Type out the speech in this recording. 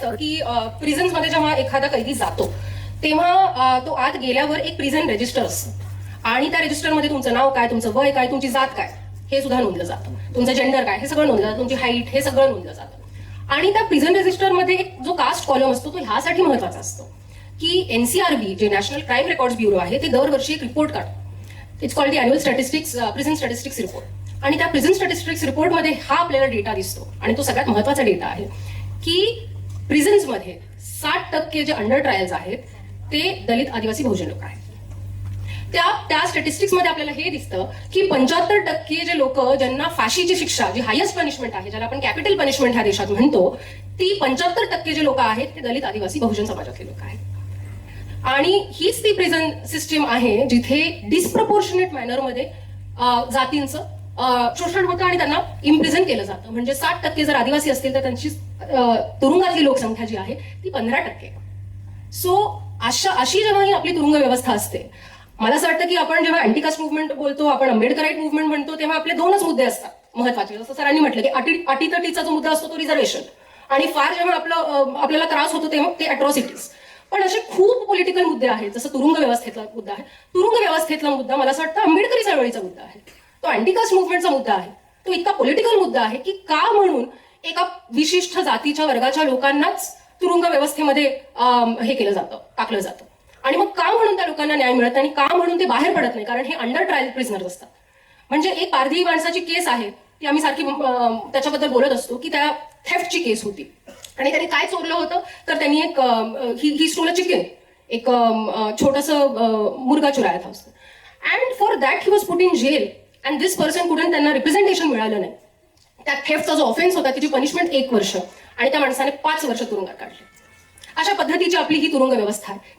असतं की प्रिझन्समध्ये जेव्हा एखादा कैदी जातो तेव्हा तो आत गेल्यावर एक प्रिझन रजिस्टर असतं आणि त्या रजिस्टरमध्ये तुमचं नाव काय, तुमचं वय काय, तुमची जात काय हे सुद्धा नोंदलं जातं, तुमचं जेंडर काय हे सगळं नोंदलं जातं, तुमची हाईट हे सगळं नोंदलं जातं. आणि त्या प्रिझन रजिस्टरमध्ये एक जो कास्ट कॉलम असतो तो ह्यासाठी महत्वाचा असतो की एनसीआरबी जे नॅशनल क्राईम रेकॉर्ड्स ब्युरो आहे ते दरवर्षी एक रिपोर्ट काढतो. It's called the annual statistics prison statistics report. आणि त्या प्रिझन स्टॅटिस्टिक्स रिपोर्टमध्ये हा आपल्याला डेटा दिसतो आणि तो सगळ्यात महत्वाचा डेटा आहे की प्रिझन्समध्ये 60% जे अंडर ट्रायल्स आहेत ते दलित आदिवासी बहुजन लोक आहेत. त्या स्टॅटिस्टिक्समध्ये आपल्याला हे दिसतं की 75% जे लोक ज्यांना फाशीची शिक्षा जी हायेस्ट पनिशमेंट आहे, ज्याला आपण कॅपिटल पनिशमेंट ह्या देशात म्हणतो, ती 75% जे लोक आहेत ते दलित आदिवासी बहुजन समाजातले लोक आहेत. आणि हीच ती प्रिझन सिस्टीम आहे जिथे डिस्प्रपोर्शनेट मॅनरमध्ये जातींचं शोषण होतं आणि त्यांना इम्प्रिझन केलं जातं. म्हणजे 60% जर आदिवासी असतील तर त्यांची तुरुंगातली लोकसंख्या जी आहे ती 15%. सो अशी जेव्हा ही आपली तुरुंग व्यवस्था असते, मला असं वाटतं की आपण जेव्हा अँटीकास्ट मुव्हमेंट बोलतो, आपण आंबेडकराईट मुव्हमेंट म्हणतो, तेव्हा आपले दोनच मुद्दे असतात महत्वाचे. जसं सरांनी म्हटलं की अटीतटीचा जो मुद्दा असतो तो रिझर्वेशन, आणि फार जेव्हा आपल्याला त्रास होतो तेव्हा ते अट्रॉसिटीज. पण असे खूप पॉलिटिकल मुद्दे आहेत, जसं तुरुंग व्यवस्थेतला मुद्दा आहे. तुरुंग व्यवस्थेतला मुद्दा मला असं वाटतं आंबेडकरी चळवळीचा मुद्दा आहे, तो अँटीकास्ट मुव्हमेंटचा मुद्दा आहे. तो इतका पॉलिटिकल मुद्दा आहे की का म्हणून एका विशिष्ट जातीच्या वर्गाच्या लोकांनाच तुरुंग व्यवस्थेमध्ये हे केलं जातं, टाकलं जातं. आणि मग का म्हणून त्या लोकांना न्याय मिळत नाही, का म्हणून ते बाहेर पडत नाही, कारण हे अंडर ट्रायल प्रिझनर्स असतात. म्हणजे एक पारधी माणसाची केस आहे ती आम्ही सारखी त्याच्याबद्दल बोलत असतो की त्या थेफ्टची केस होती आणि त्यांनी काय चोरलं होतं तर त्यांनी एक ही स्टोल चिकन, एक छोटंसं मुर्गा चुराया था उसने, and for that he was put in jail and this person couldn't, त्यांना रिप्रेझेंटेशन मिळालं नाही. त्या थेफ्टचा जो ऑफेन्स होता त्याची पनिशमेंट 1 वर्ष आणि त्या माणसाने 5 वर्ष तुरुंगात काढले. अशा पद्धतीची आपली ही तुरुंग व्यवस्था आहे.